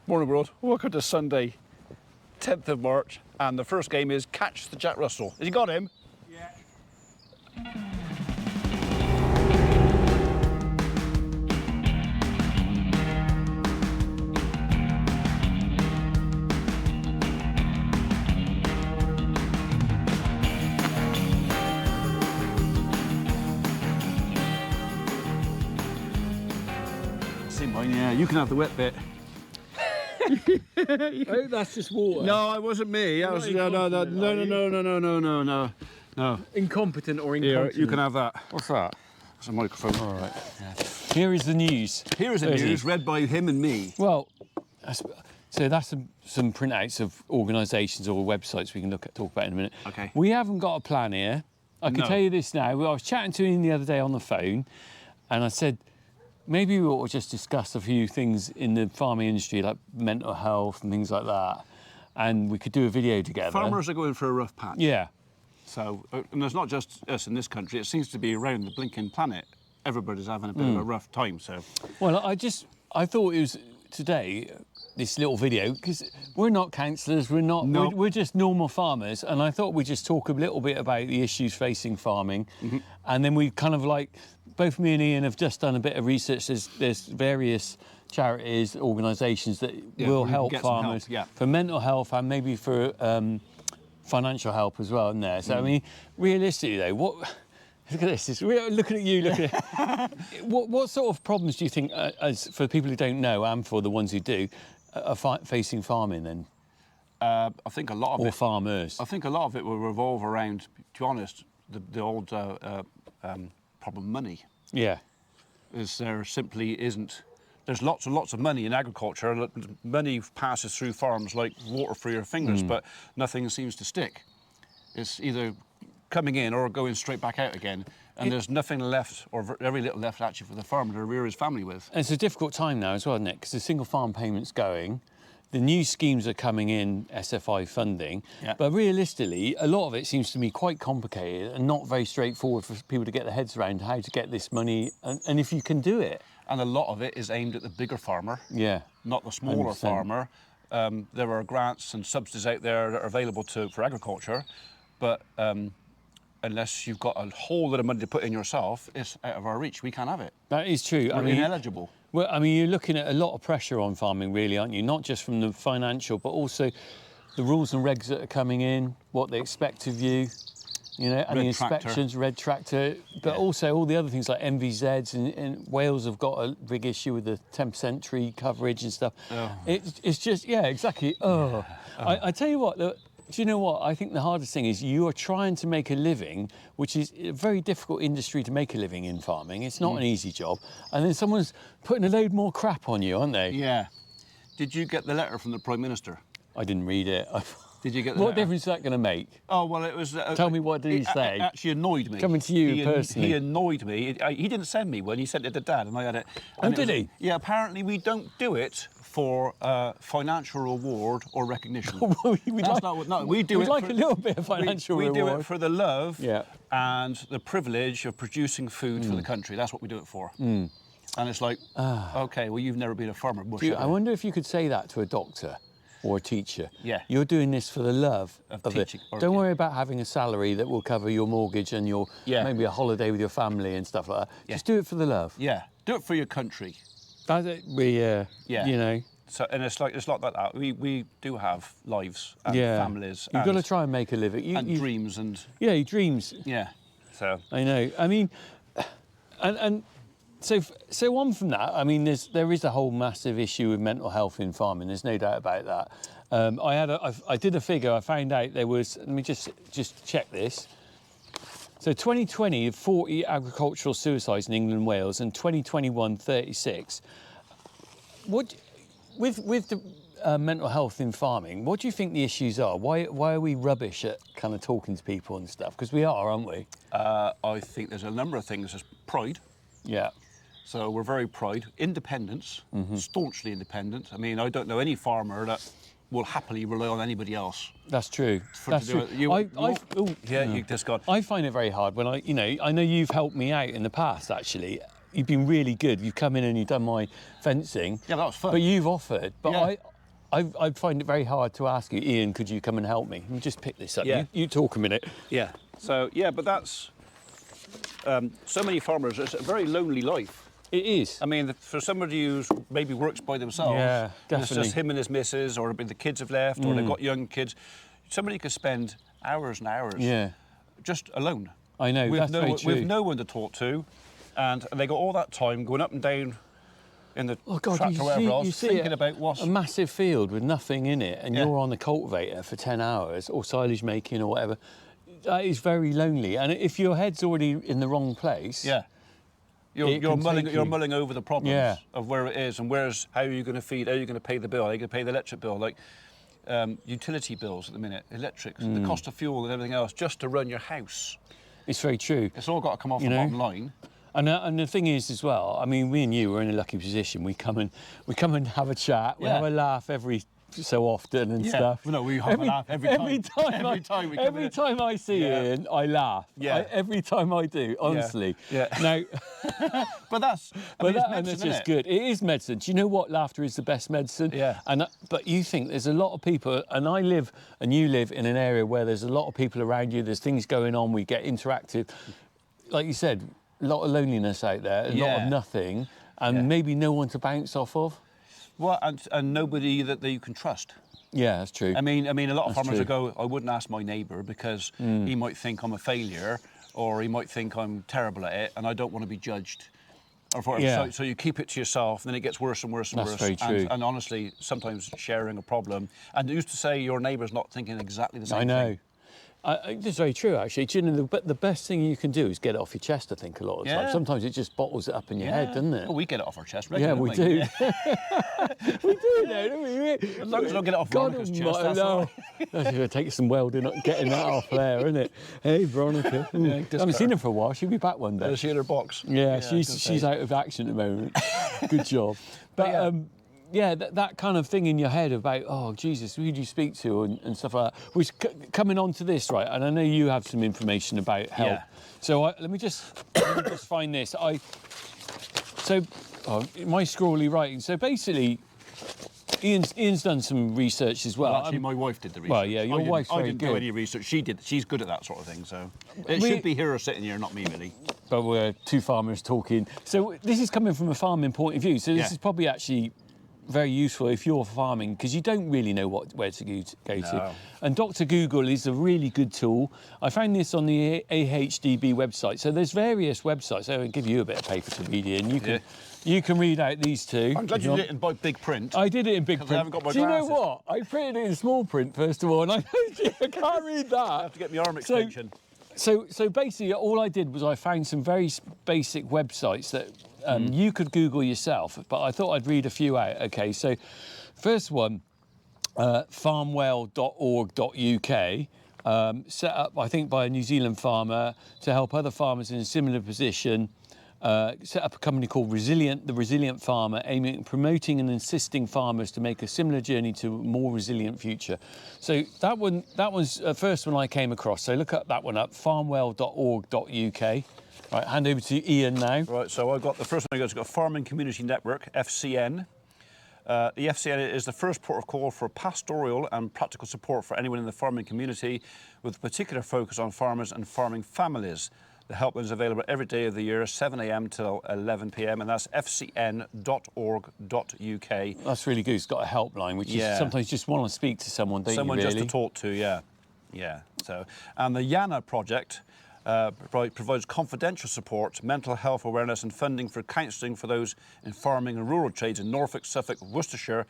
Morning world, welcome to Sunday, 10th of March, and the first game is Catch the Jack Russell. Has he got him? Yeah. See mine, yeah, you can have the wet bit. I hope that's just water. No, it wasn't me. That was no. Incompetent or Here, incontinent? you can have that. What's that? It's a microphone. All right. Yeah. Here is the news. Here is the news read by him and me. Well, so that's some printouts of organisations or websites we can talk about in a minute. Okay. We haven't got a plan here. I can tell you this now. I was chatting to him the other day on the phone, and I said, maybe we ought to just discuss a few things in the farming industry, like mental health and things like that, and we could do a video together. Farmers are going for a rough patch. Yeah. So, and there's not just us in this country, it seems to be around the blinking planet. Everybody's having a bit of a rough time, so. Well, I thought it was today, this little video, because we're not counsellors, we're just normal farmers, and I thought we'd just talk a little bit about the issues facing farming, and then we kind of like, both me and Ian have just done a bit of research. There's various charities, organisations that will help farmers for mental health and maybe for financial help as well, isn't there? So, I mean, realistically though, look at this, we're looking at you, looking at what sort of problems do you think, as for people who don't know and for the ones who do, are facing farming then? I think a lot of or farmers. I think a lot of it will revolve around, to be honest, the old problem money. Yeah. There simply isn't. There's lots and lots of money in agriculture. Money passes through farms like water through your fingers, but nothing seems to stick. It's either coming in or going straight back out again, and there's nothing left, or very little left actually for the farmer to rear his family with. And it's a difficult time now as well, isn't it? Because the single farm payment's going, the new schemes are coming in, SFI funding, but realistically, a lot of it seems to me quite complicated and not very straightforward for people to get their heads around how to get this money, and if you can do it. And a lot of it is aimed at the bigger farmer, not the smaller 100%. farmer. There are grants and subsidies out there that are available for agriculture, but unless you've got a whole lot of money to put in yourself, it's out of our reach. We can't have it. That is true. We're ineligible. Well, I mean, you're looking at a lot of pressure on farming, really, aren't you? Not just from the financial, but also the rules and regs that are coming in, what they expect of you, you know, and the inspections, red tractor, but also all the other things like MVZs, and Wales have got a big issue with the 10% tree coverage and stuff. It's just, exactly. I tell you what, do you know what? I think the hardest thing is you are trying to make a living, which is a very difficult industry to make a living in farming. It's not an easy job. And then someone's putting a load more crap on you, aren't they? Yeah. Did you get the letter from the Prime Minister? I didn't read it. Did you get the What letter? difference is that going to make? Oh, well, it was... Tell me, what did he say? It actually annoyed me. Coming to you personally. He annoyed me. He didn't send me one. He sent it to Dad, and I had it. And did he? Yeah, apparently we don't do it for financial reward or recognition. We'd like a little bit of financial reward. We do it for the love and the privilege of producing food for the country. That's what we do it for. And it's like, OK, well, you've never been a farmer. I wonder if you could say that to a doctor or a teacher. Yeah. You're doing this for the love of teaching. it. Don't worry about having a salary that will cover your mortgage and your maybe a holiday with your family and stuff like that. Just do it for the love. Yeah, do it for your country. That's it. You know. So, and it's like that. We do have lives and families. You've got to try and make a living. And dreams and... Yeah, dreams. Yeah, so... I know. I mean, and so on from that, I mean, there is a whole massive issue with mental health in farming. There's no doubt about that. I did a figure. I found out there was. Let me just check this. So 2020, 40 agricultural suicides in England and Wales, and 2021, 36. With the mental health in farming, what do you think the issues are? Why are we rubbish at kind of talking to people and stuff? Because we are, aren't we? I think there's a number of things. There's pride. Yeah. So we're very proud. Independence, staunchly independent. I mean, I don't know any farmer that will happily rely on anybody else. That's true. That's true. You just got... I find it very hard when I know you've helped me out in the past, actually. You've been really good. You've come in and you've done my fencing. Yeah, that was fun. But you've offered. But I find it very hard to ask you, Ian, could you come and help me? Let me just pick this up. Yeah. You talk a minute. Yeah. So, yeah, but that's... so many farmers, it's a very lonely life. It is. I mean, for somebody who maybe works by themselves, Yeah, and it's definitely. just him and his missus, or maybe the kids have left, or they've got young kids, somebody could spend hours and hours just alone. I know, that's very true. With no one to talk to, and they got all that time going up and down in the tractor or whatever else, thinking about what's... A massive field with nothing in it, and you're on the cultivator for 10 hours, or silage making or whatever. That is very lonely, and if your head's already in the wrong place... Yeah. You're mulling over the problems of where it is and how are you going to feed, how are you going to pay the bill, how are you going to pay the electric bill, like utility bills at the minute, electric, the cost of fuel and everything else, just to run your house. It's very true. It's all got to come off the bottom line. And the thing is as well, I mean, me and you are in a lucky position. We come and have a chat, we have a laugh every so often and stuff. No, we have a laugh every time. Every time I see Ian, I laugh. Yeah. Every time I do, honestly. Yeah. Now, but that's medicine, and it's just good. It is medicine. Do you know what? Laughter is the best medicine. Yeah. But you think there's a lot of people, and I live and you live in an area where there's a lot of people around you. There's things going on. We get interactive. Like you said, a lot of loneliness out there, a lot of nothing, and maybe no one to bounce off of. Well, and nobody that you can trust. Yeah, that's true. I mean, a lot of farmers will go, I wouldn't ask my neighbour because he might think I'm a failure, or he might think I'm terrible at it, and I don't want to be judged. Or so you keep it to yourself, and then it gets worse and worse and worse. That's very true. And honestly, sometimes sharing a problem. And they used to say your neighbour's not thinking exactly the same thing. I know. It's very true, actually. Do you know, the best thing you can do is get it off your chest, I think, a lot of the time. Sometimes it just bottles it up in your head, doesn't it? Well, we get it off our chest regularly. Yeah, we do. We do, don't we? As long as I don't get it off Veronica's chest, that's all right. That's going to take some welding, getting that off there, isn't it? Hey, Veronica. I haven't seen her for a while. She'll be back one day. Is she in her box? Yeah, she's out of action at the moment. Good job. But that kind of thing in your head about, oh, Jesus, who do you speak to and stuff like that. Which, coming on to this, right, and I know you have some information about help. Yeah. So let me just find this. My scrawly writing. So basically, Ian's done some research as well. Actually, my wife did the research. Well, yeah, your wife's very good. I didn't do any research. She did. She's good at that sort of thing, so... It should be her sitting here, not me, really. But we're two farmers talking. So this is coming from a farming point of view. So this is probably actually very useful if you're farming, because you don't really know where to go to. And Dr. Google is a really good tool. I found this on the AHDB website. So there's various websites. I'll give you a bit of paper to read in. You can read out these two. I'm glad you did it in big print. I did it in big print. I haven't got my glasses. Do you know glasses. what? I printed it in small print first of all, and I can't read that. I have to get my arm extension. So basically, all I did was I found some very basic websites that you could Google yourself, but I thought I'd read a few out. Okay, so first one, farmwell.org.uk, set up, I think, by a New Zealand farmer to help other farmers in a similar position. Set up a company called The Resilient Farmer, aiming at promoting and assisting farmers to make a similar journey to a more resilient future. So that was the first one I came across. So look up that one up, farmwell.org.uk. Right, hand over to Ian now. Right, so I've got the first one. I've got Farming Community Network, FCN. The FCN is the first port of call for pastoral and practical support for anyone in the farming community, with particular focus on farmers and farming families. The helpline is available every day of the year, 7 a.m. till 11 p.m, and that's fcn.org.uk. That's really good. It's got a helpline, which is sometimes just want to speak to someone, don't you, really? Someone just to talk to, yeah. So, and the Yana project provides confidential support, mental health awareness and funding for counselling for those in farming and rural trades in Norfolk, Suffolk, Worcestershire,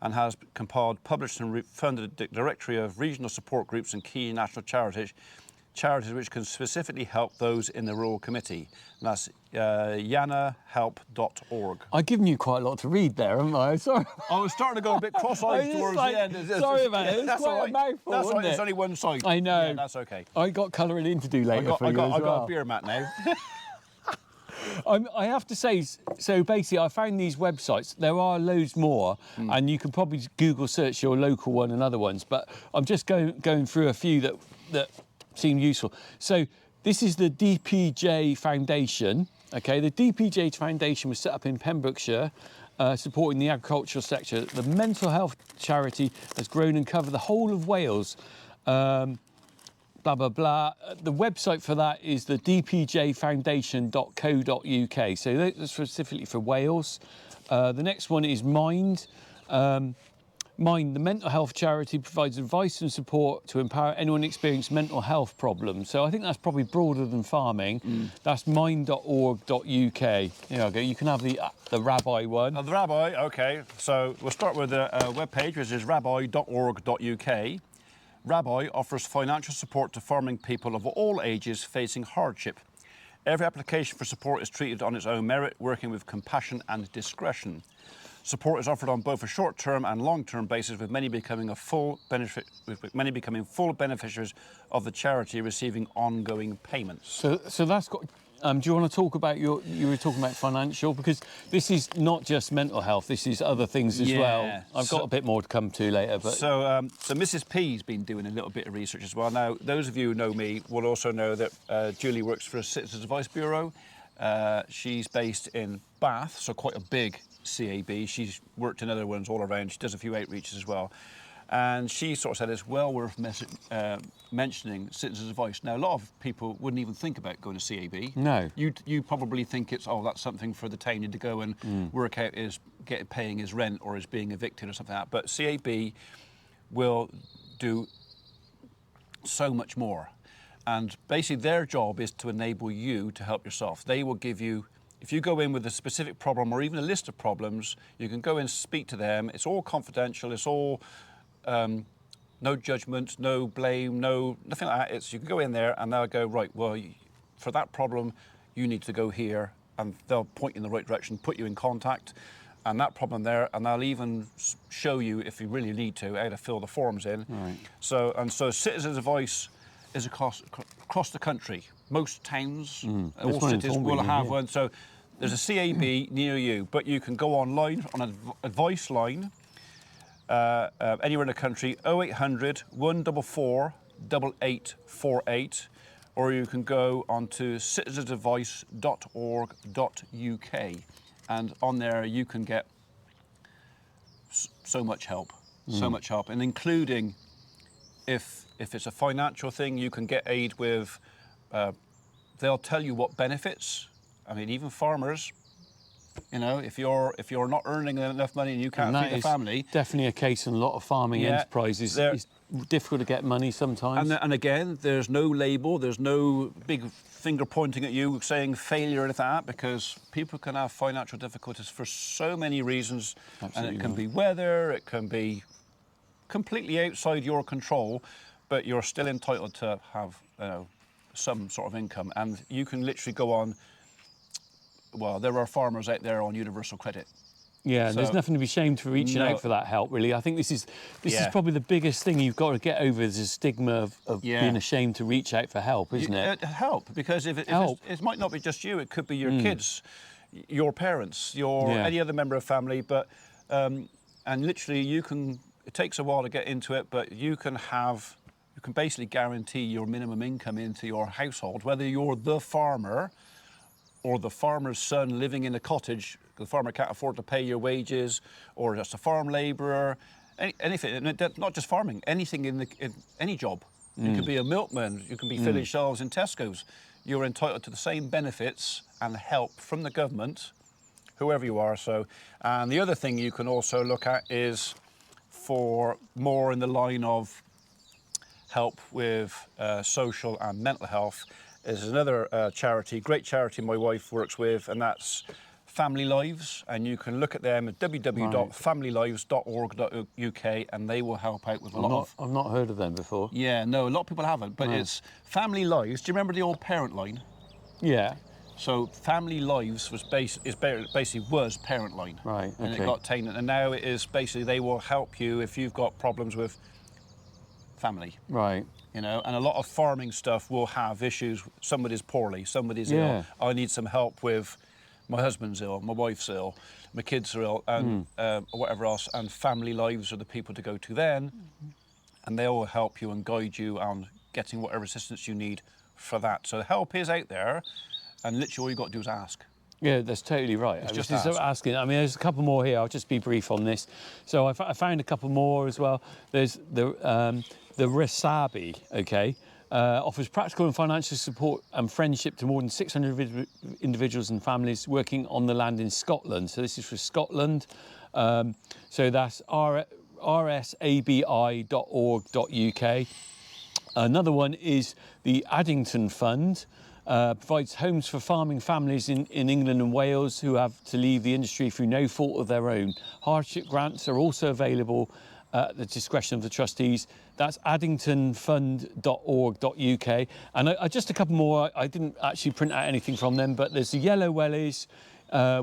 and has compiled, published and funded a directory of regional support groups and key national charities which can specifically help those in the rural committee. And that's yanahelp.org. I've given you quite a lot to read there, haven't I? Sorry. I was starting to go a bit cross-eyed towards the end. Sorry about it. It's quite a mouthful, That's wasn't right. it? It's only one side. I know. Yeah, that's okay. I got colouring in to do later for you as well. I got a beer mat now. I have to say, so basically I found these websites. There are loads more, and you can probably Google search your local one and other ones, but I'm just going through a few that seem useful. So this is the DPJ Foundation. Okay, the DPJ Foundation was set up in Pembrokeshire supporting the agricultural sector. The mental health charity has grown and covered the whole of Wales. Blah, blah, blah. The website for that is the dpjfoundation.co.uk. So that's specifically for Wales. The next one is Mind. Mind, the mental health charity, provides advice and support to empower anyone experiencing mental health problems. So I think that's probably broader than farming. That's mind.org.uk. Here I go. You can have the Rabbi one. The Rabbi, OK. So we'll start with the webpage, which is rabbi.org.uk. Rabbi offers financial support to farming people of all ages facing hardship. Every application for support is treated on its own merit, working with compassion and discretion. Support is offered on both a short-term and long-term basis, with many becoming full beneficiaries of the charity, receiving ongoing payments. So that's got. Do you want to talk about you were talking about financial, because this is not just mental health. This is other things as well. I've got a bit more to come to later. But so Mrs. P's been doing a little bit of research as well. Now, those of you who know me will also know that Julie works for a Citizens Advice Bureau. She's based in Bath, so quite a big CAB. She's worked in other ones all around. She does a few outreaches as well. And she sort of said it's well worth mentioning Citizens Advice. Now, a lot of people wouldn't even think about going to CAB. No. You probably think it's, that's something for the townie to go and work out paying his rent or is being evicted or something like that. But CAB will do so much more. And basically their job is to enable you to help yourself. They will give you, if you go in with a specific problem or even a list of problems, you can go and speak to them. It's all confidential. It's all no judgment, no blame, nothing like that. You can go in there and they'll go, right, well, for that problem, you need to go here, and they'll point you in the right direction, put you in contact, and that problem there, and they'll even show you, if you really need to, how to fill the forms in. Right. So Citizens Advice is across the country. Most towns, all cities will have one. So there's a CAB near you, but you can go online on an advice line anywhere in the country, 0800 144 8848, or you can go onto citizensadvice.org.uk, and on there you can get so much help, and including if it's a financial thing, you can get aid with, they'll tell you what benefits. I mean, even farmers, if you're not earning enough money and you can't feed the family. Definitely a case in a lot of farming enterprises. It's difficult to get money sometimes. And again, there's no label, there's no big finger pointing at you saying failure or anything like that, because people can have financial difficulties for so many reasons. Absolutely. And it can be weather, it can be completely outside your control, but you're still entitled to have some sort of income. And you can literally go on. Well, there are farmers out there on universal credit. Yeah, and there's nothing to be ashamed for reaching out for that help, really. I think this is probably the biggest thing you've got to get over, is the stigma of being ashamed to reach out for help, isn't it? Help, because if it might not be just you, it could be your kids, your parents, any other member of family, but and literally it takes a while to get into it, but you can basically guarantee your minimum income into your household, whether you're the farmer or the farmer's son living in a cottage. The farmer can't afford to pay your wages, or just a farm labourer, anything. Not just farming, anything in any job. You could be a milkman, you can be filling shelves in Tesco's. You're entitled to the same benefits and help from the government, whoever you are. So, and the other thing you can also look at is for more in the line of help with social and mental health. Is another great charity my wife works with, and that's Family Lives, and you can look at them at www.familylives.org.uk, and they will help out with a lot of... I've not heard of them before. Yeah, no, a lot of people haven't, but it's Family Lives. Do you remember the old parent line? Yeah. So Family Lives was basically parent line. Right, okay. And it got tainted, and now it is basically they will help you if you've got problems with family. Right. And a lot of farming stuff will have issues. Somebody's poorly, somebody's ill. I need some help with, my husband's ill, my wife's ill, my kids are ill, and whatever else. And Family Lives are the people to go to then, and they will help you and guide you on getting whatever assistance you need for that. So the help is out there, and literally all you've got to do is ask. Yeah, that's totally right. I was just just ask. asking. I mean, there's a couple more here. I'll just be brief on this. So I found a couple more as well. There's the Resabi, okay, offers practical and financial support and friendship to more than 600 individuals and families working on the land in Scotland. So this is for Scotland. So that's rsabi.org.uk. Another one is the Addington Fund. Provides homes for farming families in England and Wales who have to leave the industry through no fault of their own. Hardship grants are also available at the discretion of the trustees. That's addingtonfund.org.uk. And just a couple more. I didn't actually print out anything from them, but there's the Yellow Wellies,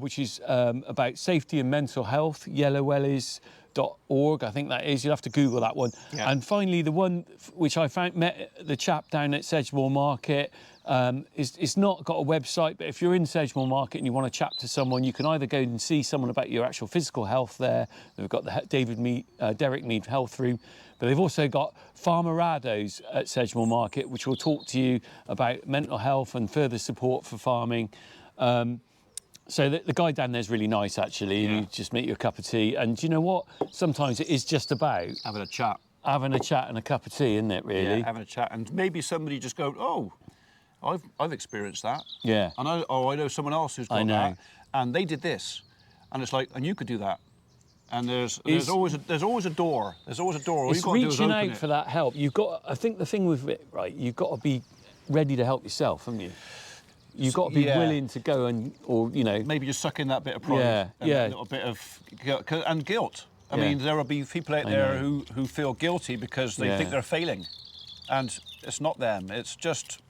which is about safety and mental health, yellowwellies.org, I think that is. You'll have to Google that one. Yeah. And finally, the one which I found, met the chap down at Sedgemoor Market, it's not got a website, but if you're in Sedgemoor Market and you want to chat to someone, you can either go and see someone about your actual physical health there. They've got the Derek Mead Health Room, but they've also got Farmer Rados at Sedgemoor Market, which will talk to you about mental health and further support for farming. So the guy down there is really nice, actually, and you just make you a cup of tea. And do you know what? Sometimes it is just about Having a chat. having a chat and a cup of tea, isn't it, really? Yeah, having a chat. And maybe somebody just go, oh, I've experienced that. Yeah. And I know someone else who's got that. And they did this. And it's like, and you could do that. And there's always a door. There's always a door. All It's you've got to do is reaching open out it. for that help. I think the thing with it, right, you've got to be ready to help yourself, haven't you? You've got to be willing to go or Maybe just suck in that bit of pride. And a little bit of guilt. I mean, there will be people out there who feel guilty because they think they're failing. And it's not them. It's just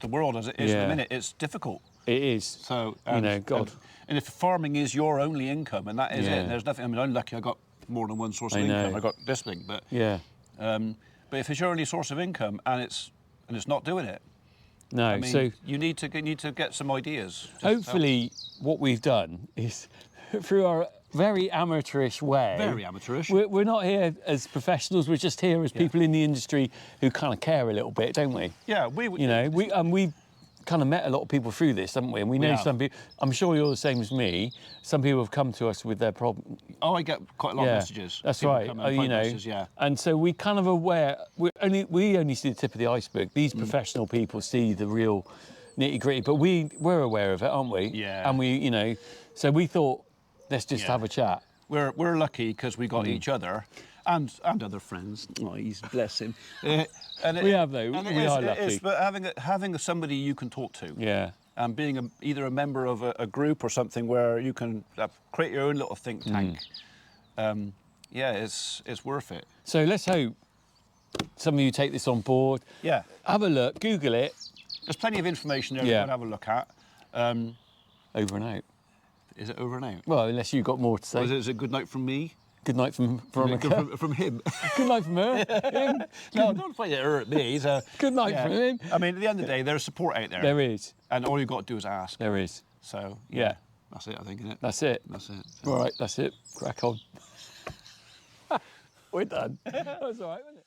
the world as it is at the minute. It's difficult. It is. So, God. And if farming is your only income, and that is it, there's nothing. I mean, I'm lucky I got more than one source of income. I got this thing, but but if it's your only source of income and it's not doing it, no. I mean, So you need to get some ideas. hopefully, what we've done is through our very amateurish way. Very amateurish. We're not here as professionals. We're just here as people in the industry who kind of care a little bit, don't we? Yeah, we've kind of met a lot of people through this, haven't we? And we know some people. I'm sure you're the same as me. Some people have come to us with their problem. Oh, I get quite a lot of messages. That's People right. come and find messages, And so we kind of aware. We only see the tip of the iceberg. These professional people see the real nitty gritty, but we're aware of it, aren't we? Yeah. And we, so we thought, let's just have a chat. We're lucky because we got each other. And other friends. Oh, he's bless him. We have though. We are lucky. But having somebody you can talk to. Yeah. And being either a member of a group or something where you can create your own little think tank. It's worth it. So let's hope some of you take this on board. Yeah. Have a look. Google it. There's plenty of information there to have a look at. Over and out. Is it over and out? Well, unless you've got more to say. Or is it good night from me? Good night from Veronica. From him. Good night from her. Him. No, don't find it hurt me. Good night from him. I mean, at the end of the day, there's support out there. There is. And all you've got to do is ask. There is. So, yeah. That's it, I think, isn't it? That's it. That's it. All right, that's it. Crack on. We're done. That's all right, wasn't it?